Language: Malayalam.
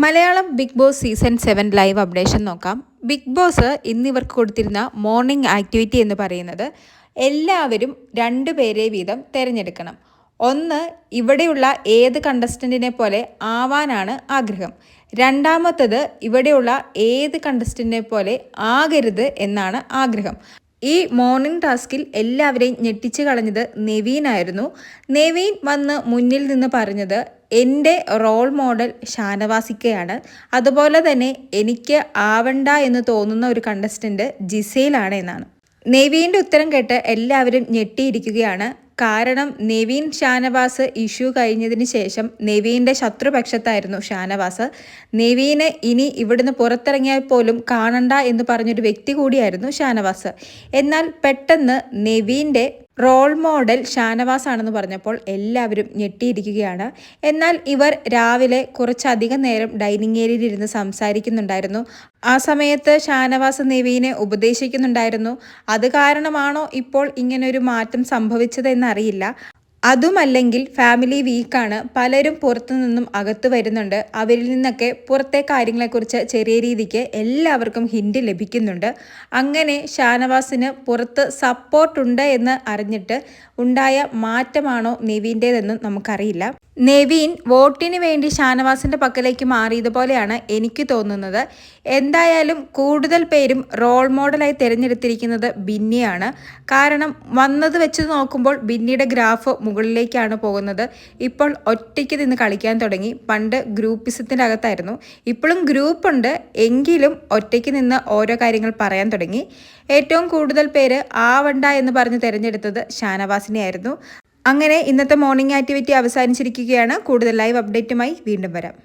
Malayalam Bigg Boss season 7 live updation നോക്കാം. ബിഗ് ബോസ് ഇന്നിവർക്ക് കൊടുത്തിരുന്ന മോർണിംഗ് ആക്ടിവിറ്റി എന്ന് പറയുന്നത് എല്ലാവരും 2 പേരെ വീതം തിരഞ്ഞെടുക്കണം. ഒന്ന്, ഇവിടെയുള്ള ഏത് കണ്ടസ്റ്റൻറ്റിനെ പോലെ ആവാനാണ് ആഗ്രഹം. രണ്ടാമത്തത്, ഇവിടെയുള്ള ഏത് കണ്ടസ്റ്റൻറ്റിനെ പോലെ ആകരുത് എന്നാണ് ആഗ്രഹം. ഈ മോർണിംഗ് ടാസ്കിൽ എല്ലാവരെയും ഞെട്ടിച്ച് കളഞ്ഞത് നെവീനായിരുന്നു. നെവീൻ വന്ന് മുന്നിൽ നിന്ന് പറഞ്ഞത് എൻ്റെ റോൾ മോഡൽ ഷാനവാസിക്കയാണ്, അതുപോലെ തന്നെ എനിക്ക് ആവണ്ട എന്ന് തോന്നുന്ന ഒരു കണ്ടസ്റ്റൻറ്റ് ജിസയിലാണ് എന്നാണ്. നെവീൻ്റെ ഉത്തരം കേട്ട് എല്ലാവരും ഞെട്ടിയിരിക്കുകയാണ്. കാരണം നെവീൻ ഷാനവാസ് ഇഷ്യൂ കഴിഞ്ഞതിന് ശേഷം നെവീൻ്റെ ശത്രുപക്ഷത്തായിരുന്നു ഷാനവാസ്. നെവീന് ഇനി ഇവിടുന്ന് പുറത്തിറങ്ങിയാൽ പോലും കാണണ്ട എന്ന് പറഞ്ഞൊരു വ്യക്തി കൂടിയായിരുന്നു ഷാനവാസ്. എന്നാൽ പെട്ടെന്ന് നെവീൻ്റെ റോൾ മോഡൽ ഷാനവാസ് ആണെന്ന് പറഞ്ഞപ്പോൾ എല്ലാവരും ഞെട്ടിയിരിക്കുകയാണ്. എന്നാൽ ഇവർ രാവിലെ കുറച്ചധികം നേരം ഡൈനിങ് ഏരിയയിൽ ഇരുന്ന് സംസാരിക്കുന്നുണ്ടായിരുന്നു. ആ സമയത്ത് ഷാനവാസ് നെവീനെ ഉപദേശിക്കുന്നുണ്ടായിരുന്നു. അത് കാരണമാണോ ഇപ്പോൾ ഇങ്ങനൊരു മാറ്റം സംഭവിച്ചതെന്നറിയില്ല. അതുമല്ലെങ്കിൽ ഫാമിലി വീക്കാണ്, പലരും പുറത്തു നിന്നും അകത്ത് വരുന്നുണ്ട്, അവരിൽ നിന്നൊക്കെ പുറത്തെ കാര്യങ്ങളെക്കുറിച്ച് ചെറിയ രീതിക്ക് എല്ലാവർക്കും ഹിൻഡ് ലഭിക്കുന്നുണ്ട്. അങ്ങനെ ഷാനവാസിന് പുറത്ത് സപ്പോർട്ടുണ്ട് എന്ന് അറിഞ്ഞിട്ട് ഉണ്ടായ മാറ്റമാണോ നെവീൻ്റേതെന്നും നമുക്കറിയില്ല. നെവീൻ വോട്ടിന് വേണ്ടി ഷാനവാസിൻ്റെ പക്കലേക്ക് മാറിയതുപോലെയാണ് എനിക്ക് തോന്നുന്നത്. എന്തായാലും കൂടുതൽ പേരും റോൾ മോഡലായി തിരഞ്ഞെടുത്തിരിക്കുന്നത് ബിന്നിയാണ്. കാരണം വന്നത് വെച്ച് നോക്കുമ്പോൾ ബിന്നിയുടെ ഗ്രാഫ് മുകളിലേക്കാണ് പോകുന്നത്. ഇപ്പോൾ ഒറ്റയ്ക്ക് നിന്ന് കളിക്കാൻ തുടങ്ങി. പണ്ട് ഗ്രൂപ്പിസത്തിൻ്റെ അകത്തായിരുന്നു, ഇപ്പോഴും ഗ്രൂപ്പുണ്ട്, എങ്കിലും ഒറ്റയ്ക്ക് നിന്ന് ഓരോ കാര്യങ്ങൾ പറയാൻ തുടങ്ങി. ഏറ്റവും കൂടുതൽ പേര് ആവണ്ട എന്ന് പറഞ്ഞ് തിരഞ്ഞെടുത്തത് ഷാനവാസിനെയായിരുന്നു. അങ്ങനെ ഇന്നത്തെ മോർണിംഗ് ആക്ടിവിറ്റി അവസാനിച്ചിരിക്കുകയാണ്. കൂടുതൽ ലൈവ് അപ്ഡേറ്റുമായി വീണ്ടും വരാം.